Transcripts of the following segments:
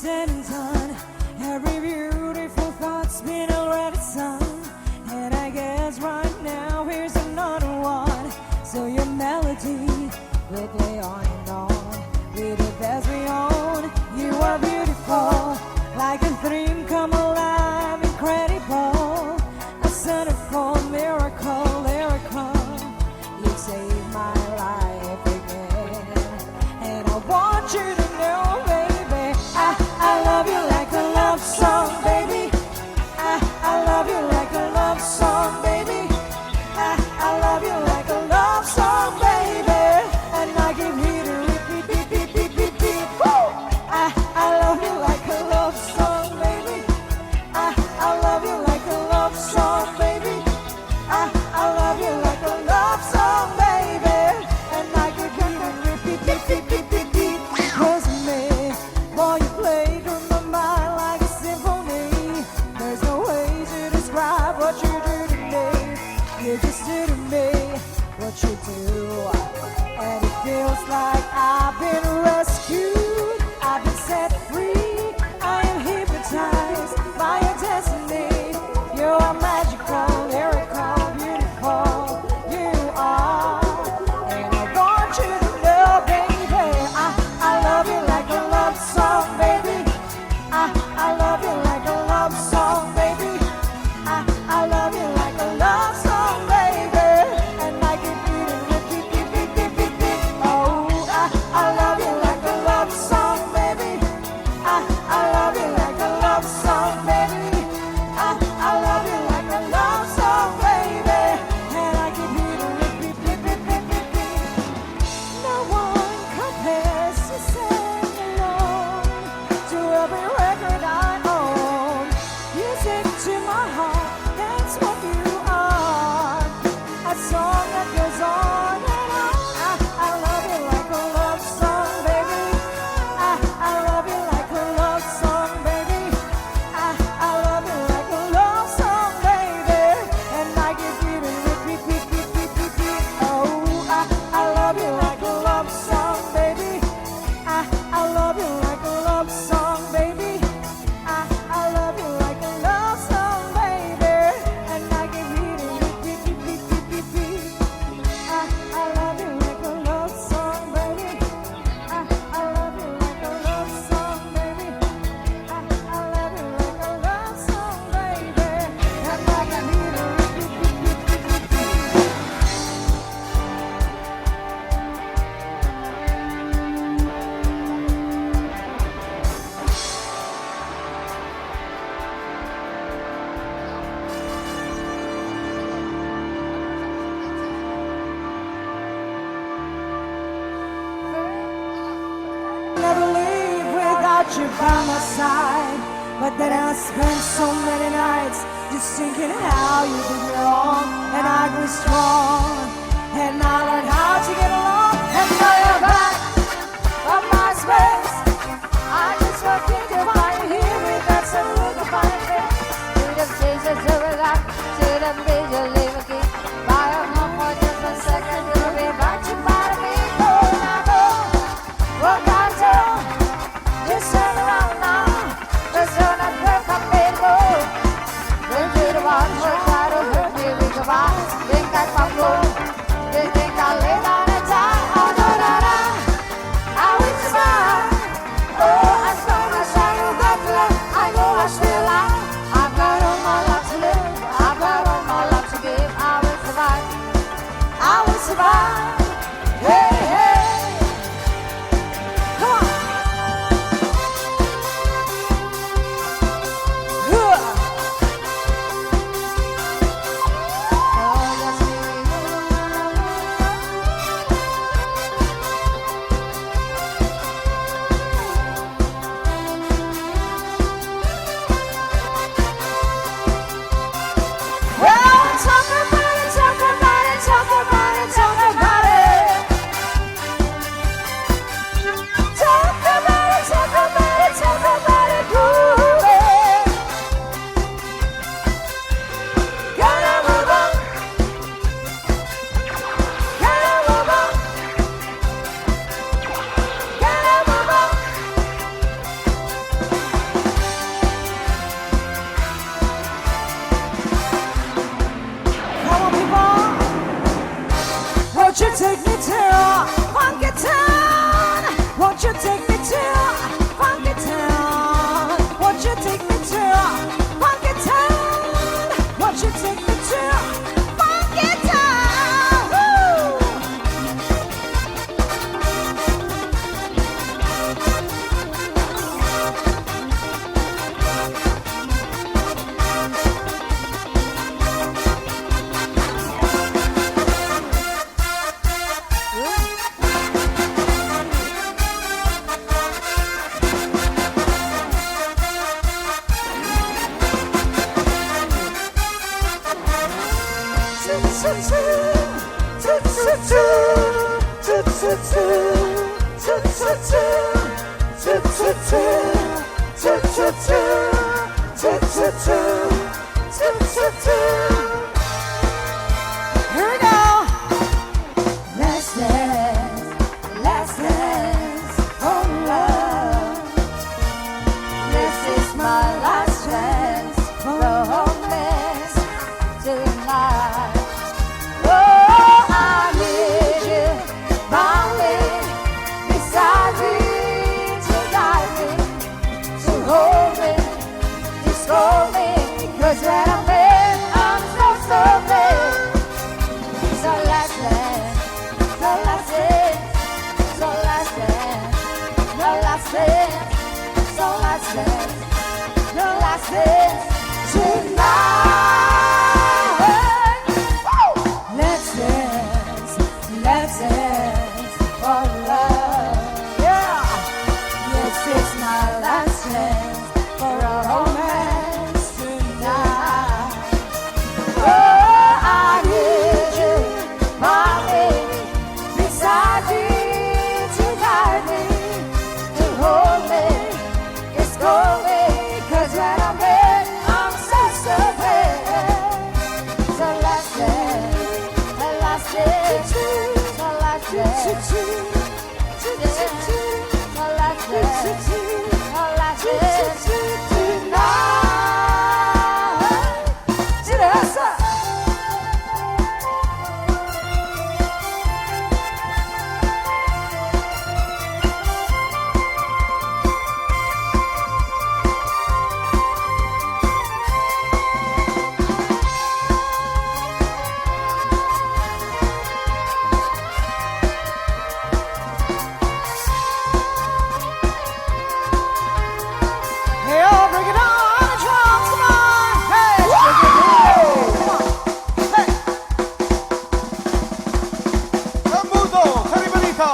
said and done, every beautiful thought's been already sung. And I guess right now here's another one. So your melody will play on and on with the best we own. You are beautiful, like a dream come alive, incredible. A centerfold miracle, lyrical. You saved my life again. And I want you to know, baby, I love you like a love song, baby. I love you like a love song, baby. I love you like a love song, baby. And I can hear the repeat, beep, beep, beep, beep, beep. Woo! I love you like a love song, baby. I love you like a love song, baby. I love you like a love song, baby. And I can hear the repeat, beep, beep, beep, beep, beep. Wasn't me, boy, you played with my mind like a symphony. There's no way to describe what you do to me. You just do to me what you do. And it feels like I've been rescued. I've been set free. I am hypnotized by your destiny. You are magical, lyrical, beautiful. You are. And I want you to know, baby, I love you like a love song, baby. I love you like a love song, baby. I love you like a love song, baby. And I can feel it repeat, beep, beep, beep, beep, beep. Oh, I love you like a love song, baby. I love you like a love song, baby. I love you like a love song, baby. And I can hear the repeat, beep, beep, beep, beep, beep. No one compares to sing alone to every record I own. Music to my heart, that's what you are. A song that goes on and on. I love you like a love song, baby. I love you like a love song, baby. I love you like a love song, baby. And I give you the repeat, beep, beep, beep, beep, beep. Oh, I love you like a love song, baby. I love you like a love song, baby. I love you like a love song, baby. And I give you the repeat, beep, beep, beep, beep, beep. I love you like a love song, baby. I love you like a love song, baby. I love you like a love song, baby. And I can hear the repeat, beep, beep, beep, beep, beep. Never leave without you by my side. But then I spent so many nights just thinking how you did me wrong. And I grew strong, and I learned how to get along. And now you're back on my space. I just walked in to find you here with that some look of my face. Should have changed it to relax, should have made you leave a key. Buy a home for just a second, you'll be back to buy me. Go now, go, walk out town, just turn around now. Just don't have to come and go. Run to the one who try to hurt me with your eyes. Think I come home, they think I to funky town? Won't you take me to funky town? Won't you take me to funky town? Won't you take me to funky town? Woo! Here we go. Let's dance for love. This is my last chance for romance tonight. Oh, I need you by me, beside me, to guide me, to hold me, to scold me, because when I'm in, I'm so bad. So let's dance, so let's dance, so let's dance, so let's dance, so let's dance, so let's dance tonight. Woo! Let's dance for love. Yeah, yes, it's my last chance for a romance tonight. Oh, I need you, my baby, beside me, to guide me, to hold me, to scold me, 'cause when I'm in, I'm so bad. So let's dance, so let's dance, so let's dance, so let's dance, so let's dance tonight. To the outside. Hey, oh, bring it on, the drums, come on. Hey, come on. Hey. El mundo, Caribenito.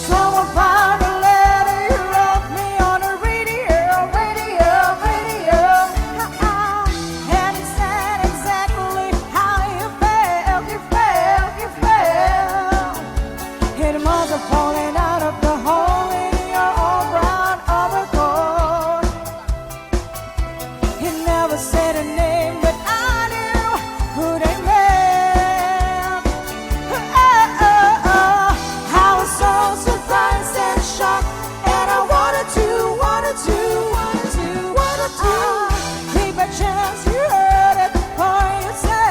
Someone found a letter you wrote me on the radio. And it said exactly how you felt. It must have fallen out of the hole in your own brown overcoat. He never said a name, but I knew who they meant. I was so surprised and shocked, and I wanted to keep a chance. You heard it for yourself.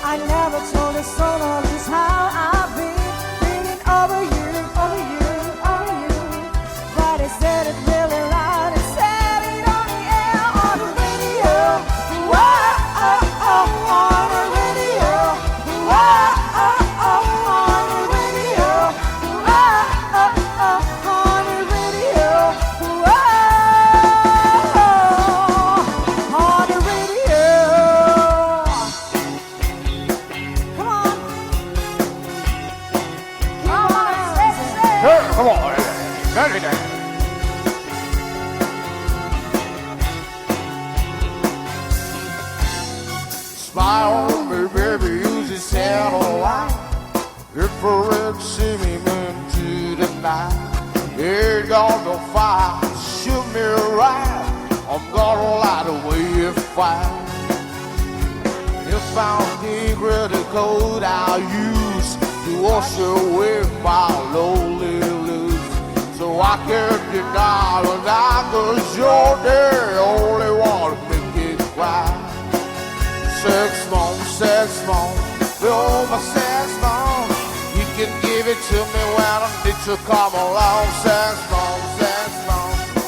I never told a soul of just how I've been feeling over you. But I said it really loud and said it on the air, on the radio. Whoa, on the radio. Whoa, on the radio. Whoa, on the radio. Whoa, on the radio. Come on. Come on, very nice. Smile on me, baby, use your satellite. Infrared see me into the night. Ain't got no fire, shoot me right. I'm gonna light away your fire. If I'm secret the code I'll use to wash away my lonely blues. So I can't deny that cause you're the only one to make it right. 6 months, you're my 6 months. You can give it to me when I need to come along. 6 months,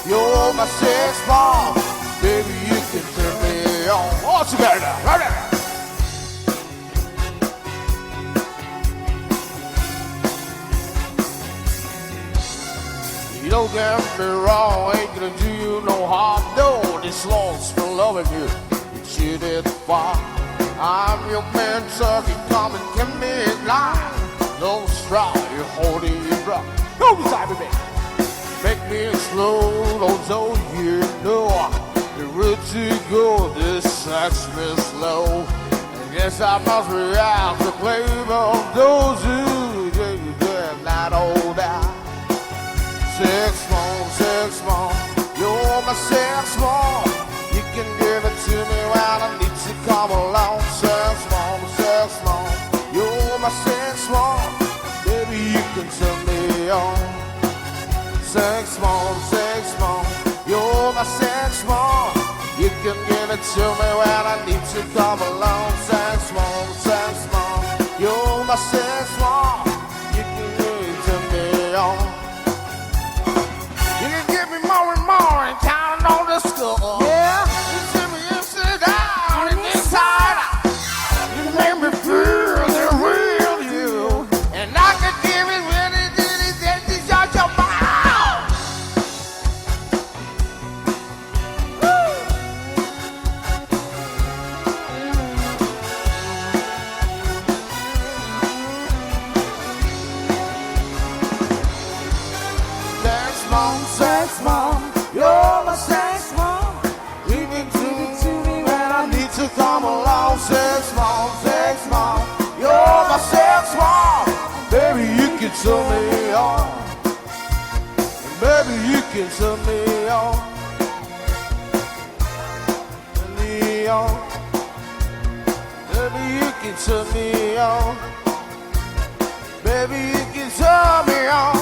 you're my 6 months. Baby, you can turn me on. All together now, right there. You don't get me wrong, ain't gonna do you no harm. No, this Lord's for loving you. You did far. I'm your man, turkey, come and give me a line. No straw, you're holding your breath. No beside me, make me slow, although you know you're ready to go. This sets me slow. I guess I must react to claim of those who did not hold out. 6 months, you're my 6 months. You can give it to me when I need to come along. 6 months, you're my 6 months. Baby, you can turn me on. 6 months, you're my 6 months. You can give it to me when I need to come along. 6 months, you're my 6 months. You can give it to me on. You can give me more and more and counting on the score. Yeah. You see me upside down and inside out. You make me feel the real you. And I can give it when it is out your mouth. Woo! 6 months, you're my 6 months. Give it to me when I need to come along. 6 months, you're my 6 months. Baby, you can turn me on. Baby, you can turn me on. Me on. Baby, you can turn me on. Baby, you can turn me on.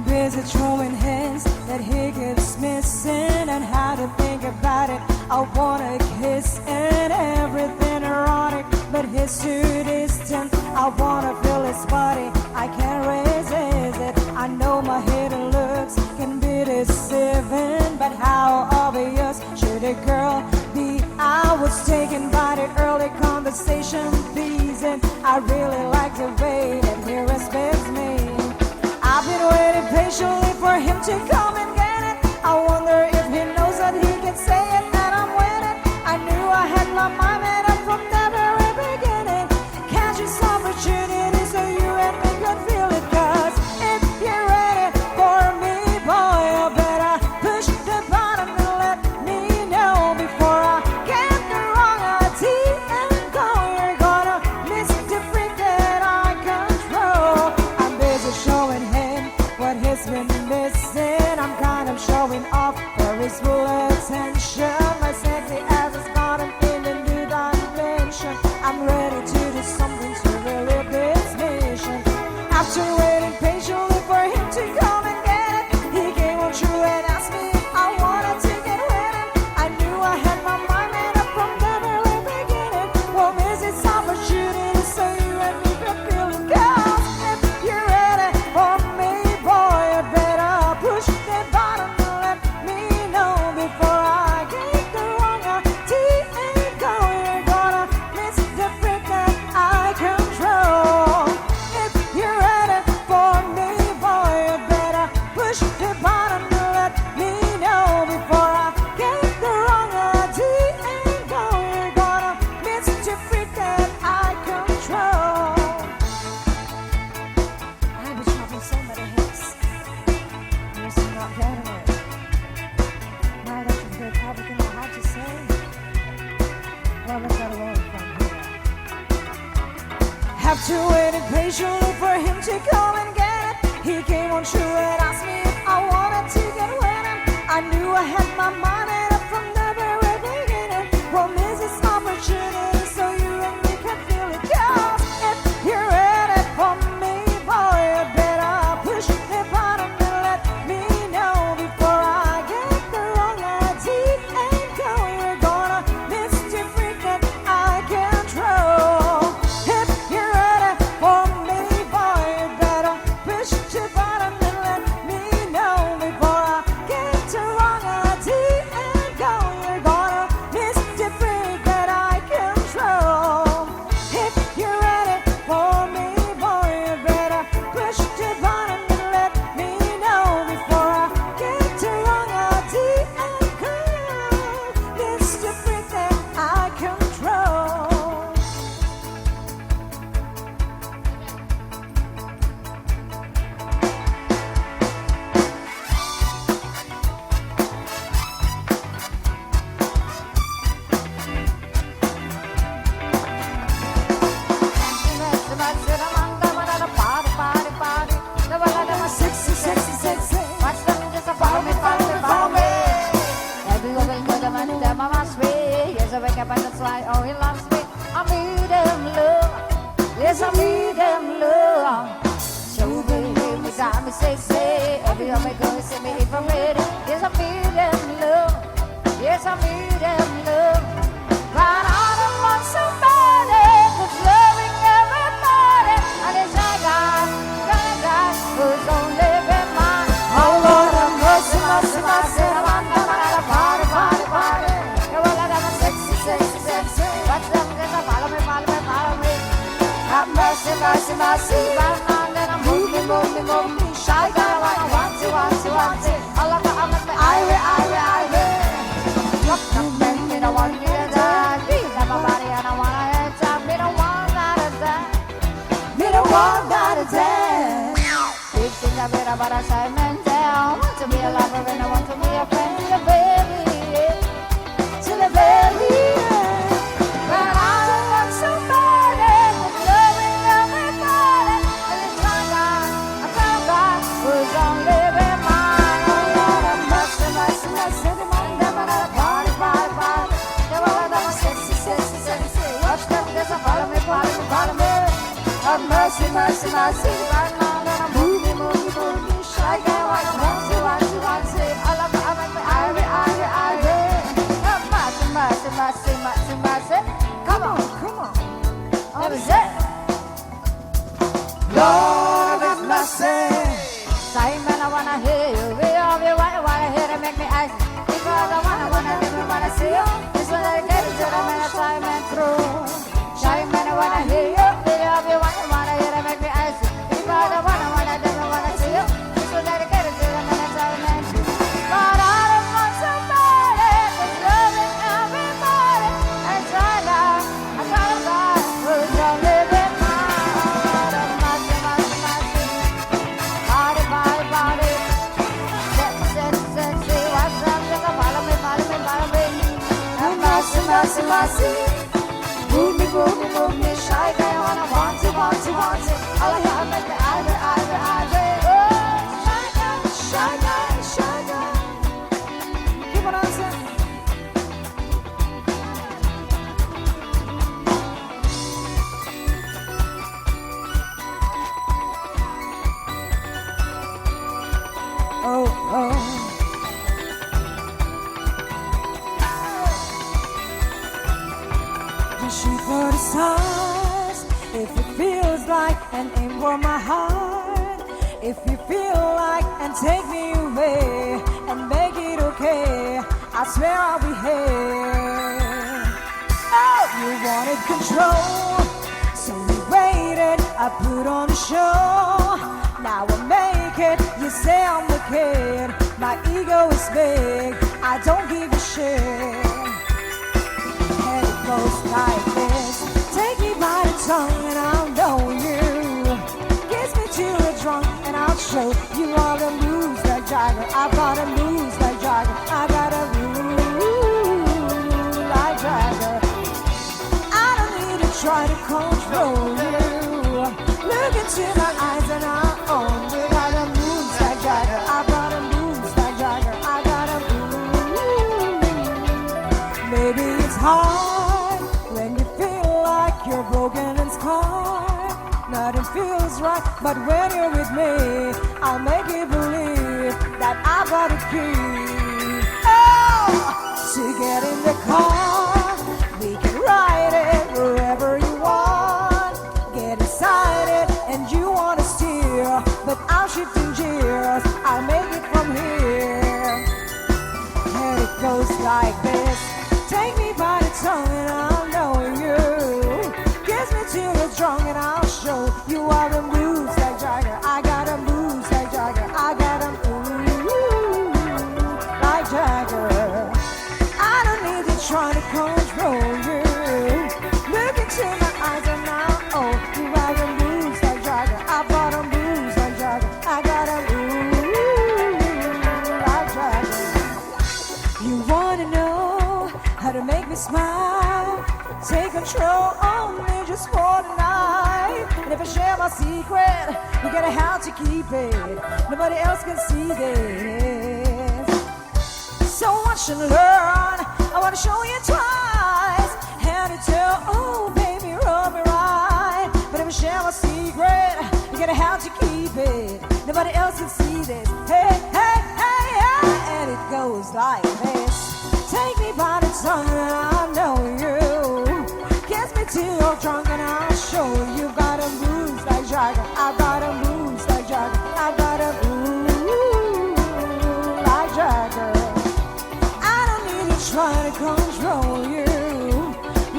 Busy throwing hands that he keeps missing, and how to think about it. I wanna kiss and everything erotic, but he's too distant. I wanna feel his body, I can't resist it. I know my hidden looks can be deceiving, but how obvious should a girl be? I was taken by the early conversation piece, and I really like the way that he respects me. I've been waiting patiently for him to come and get it. I wonder if he knows that he can say it, that I'm winning. I knew I had my mind made up from the very beginning. Catch this opportunity so you and me can feel it. Cause if you're ready for me, boy, you better push the button and let me know before I get the wrong idea and go. You're gonna miss the freak that I control. I'm busy showing what he's been missing. I'm kind of showing off for his full attention. My sexy ass has gotten in a new dimension. I'm ready to do something to really this mission. After waiting patiently for him to come and get it, he came on true and asked me if I wanted to get with him. I knew I had my mind made up from the very beginning. Won't miss this opportunity so you and me can feel it. Cause if you're ready for me, push the button and let me know before I get the wrong idea and go. You're gonna miss the freak that I control. If you're ready for me, boy, you better push the button and let me know before I get the wrong idea and go. You're gonna miss the freak that I control. I've been dropping so many hits. Not getting it. Now that you've heard everything I had to say, well, let's get along from here. Have to wait patiently for him to come and get it. He came on true and asked me if I wanted to get with him. I knew I had my mind made up from the very beginning. Won't miss this opportunity so you and me can feel it. Cause if you're ready for me, boy, you better push the button and let me before I get the wrong idea and go. You're gonna miss the freak that I control. If you're ready for me, boy, you better push the button and let me know before I get the wrong idea and go. You're gonna miss the freak that I control. If you're ready for me, boy, you better push the button and let me know before I get the wrong idea and go. It's the freak that I control. Sexy, sexy, sexy. Watch them just follow me, follow me, follow me. Every woman know the man that I must be. Yes, I wake up and it's like, oh, he loves me. I need him love. Yes, I need him love. So baby, me got me sexy. Every woman go see me if I'm ready. Yes, I need him love. Yes, I need him love. But I don't want somebody that's loving everybody. mercy, mercy, mercy. Right now, then I'm move me, move me, move me. Shy guy, wanna want to, want to, want to. All of the, Ivy, Ivy, Ivy. Look, come back, me don't want you to die. Beat up my body, I don't wanna head time. Me don't want that to die. Me don't want that to die. Big things I better, but I say mental. Want to be a lover and I want to be a friend to the baby, to the baby. But I don't want somebody who's loving everybody. And it's my God, I found God who's gonna live in mine. Oh Lord, have mercy, mercy, mercy. The man, them another party, party, party. They were all them sexy, sexy, sexy. Watch them, there's a follow me, follow me, follow me. Have mercy, mercy, mercy. Right now, then I'm moving, moving, moving. Shy guy, wanna want to, want to, want to. All of the, Ivy, Ivy, Ivy. Have mercy, mercy, mercy, mercy, mercy. Come on, come on. That was it. Lord have mercy. Simon, I wanna hear you. We all be wanna hear to make me ask. Because I wanna make me wanna see you. This one I get it to the man time and through. Simon, I wanna hear you. We all be wanna hear to make me ask. Because I wanna make me wanna see you. This one I get it to the man time and through. But I don't want somebody that's loving everybody. And try now, I try to find who's gonna live in my heart. Oh, mercy, mercy, mercy. Body, body, body. Sexy, sexy, sexy. What's up? Just follow me, follow me, follow me. Have mercy, mercy, mercy. Move me, move me, move me. Shy guy, I wanna want to, want to, want to. All I have is the Ivy, Ivy, Ivy. Oh, shy guy, shy guy, shy guy. Keep on dancing. Oh, oh. Just shoot for the stars if it feels like an aim for my heart. If you feel like and take me away and make it okay, I swear I'll be here. Oh, you wanted control, so you waited. I put on a show. Now I make it. You say I'm the kid. My ego is big. I don't give a shit. And it goes like this. Take me by the tongue and I'll know you. Kiss me till you're drunk and I'll show you all the moves like Jagger. I gotta moves like Jagger. I gotta move like Jagger. I don't need to try to control you. Look into my eyes and I'll own you. Gotta moves like Jagger. I gotta moves like Jagger. I gotta move. Maybe it's hard when you feel like you're broken and scarred. Nothing feels right, but when you're with me, I'll make you believe that I got a key. Oh, to get in the car, we can ride it wherever you want. Get inside it and you wanna steer, but I'm shifting gears. I'll make it from here. And it goes like this. Take me by the tongue and I'll know you. Kiss me till you're drunk and I'll show you all the moves like Jagger. I gotta moves like Jagger. I gotta move like Jagger. I don't need to try to control you. Look into my eyes and I'll own you. I got moves like Jagger. I bought a moves like Jagger. I gotta move like Jagger. You wanna know how to make me smile? Take control on me just for the night. And if I share my secret, you're gonna have to keep it. Nobody else can see this. So watch and learn. I wanna show you twice how to tell, oh baby, rub me right. But if I share my secret, you're gonna have to keep it. Nobody else can see this. Hey, hey, hey, hey. And it goes like this. Take me by the tongue and I know you. Kiss me till you're drunk and I'll show you. Got a moves like Jagger. I got a moves like Jagger. I got a moves like Jagger. I don't need to try to control you.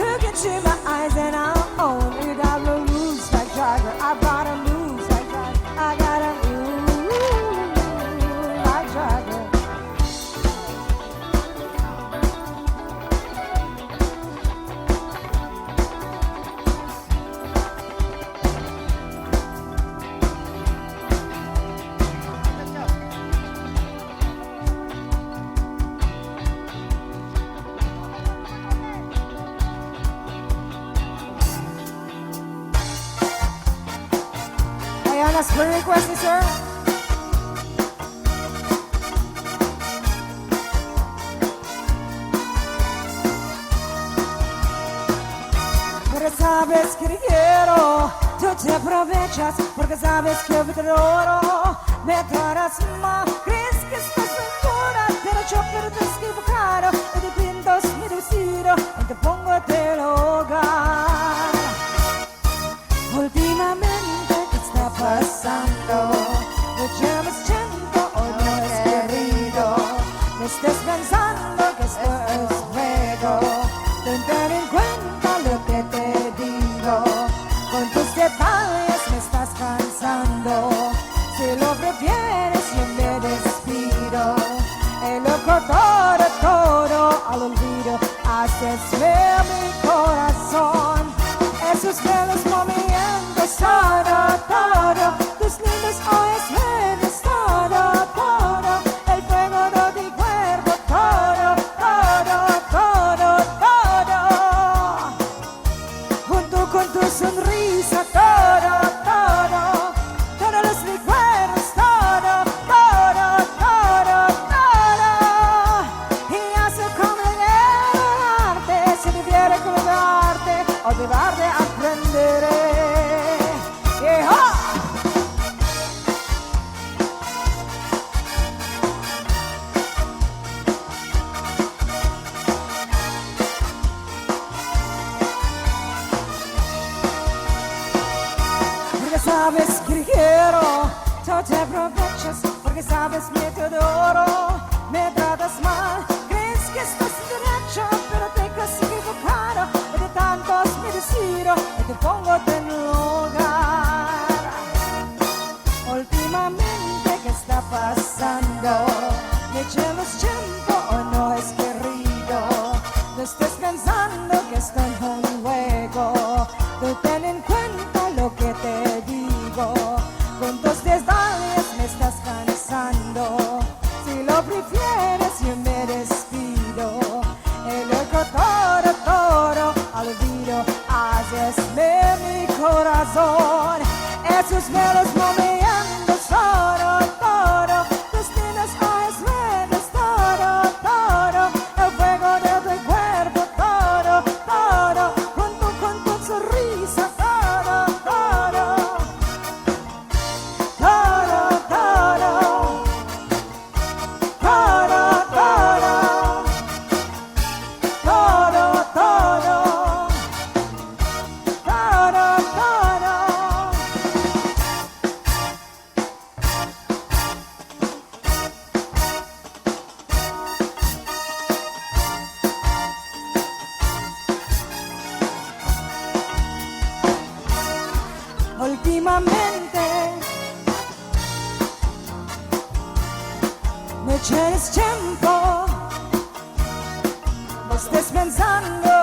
Look into my eyes and I'll own you. Got the moves like Jagger. Diana's prayer request, sir. Pero sabes que te quiero, tú te aprovechas porque sabes que yo te adoro. Me tratas mal, crees que estás segura, pero yo quiero te equivocado. Y te pintas mi vestido y te pongo a te hogar. Últimamente, ¿qué está pasando? ¿Me llamas chento o no es querido? Me estás pensando que esto es juego. Ten en cuenta lo que te digo. Con tus detalles me estás cansando. Si lo prefieres yo me despido. El loco todo al olvido. Haces ver mi corazón. Esos pelos movimientos, todo. Tus lindos ojos verdes, todo. El fuego de mi cuerpo, todo. Junto con tu sonrisa, todo. Todos los recuerdos, todo. Y hace como enamorarte, si debiera colgarte, olvidarte, aprenderé. ¡Yeehaw! Porque sabes que quiero, tú te aprovechas, porque sabes que te adoro. Me tratas mal, crees que estás derecho, pero te crees equivocado. Y de tantos me decido y te pongo en lugar. Últimamente, ¿qué está pasando? ¿Me echamos tiempo o no es querido? No estés pensando que esto es un juego. Tú ten en cuenta lo que te digo. Con tus detalles me estás cansando. Si lo prefieres yo me despido. El loco todo al olvido. Hazesme mi corazón. Esos pelos moviendo todo. Tus lindos ojos verdes, todo. El fuego de tu cuerpo, todo. Junto con tu sonrisa, todo. Últimamente me tienes tiempo, no estés pensando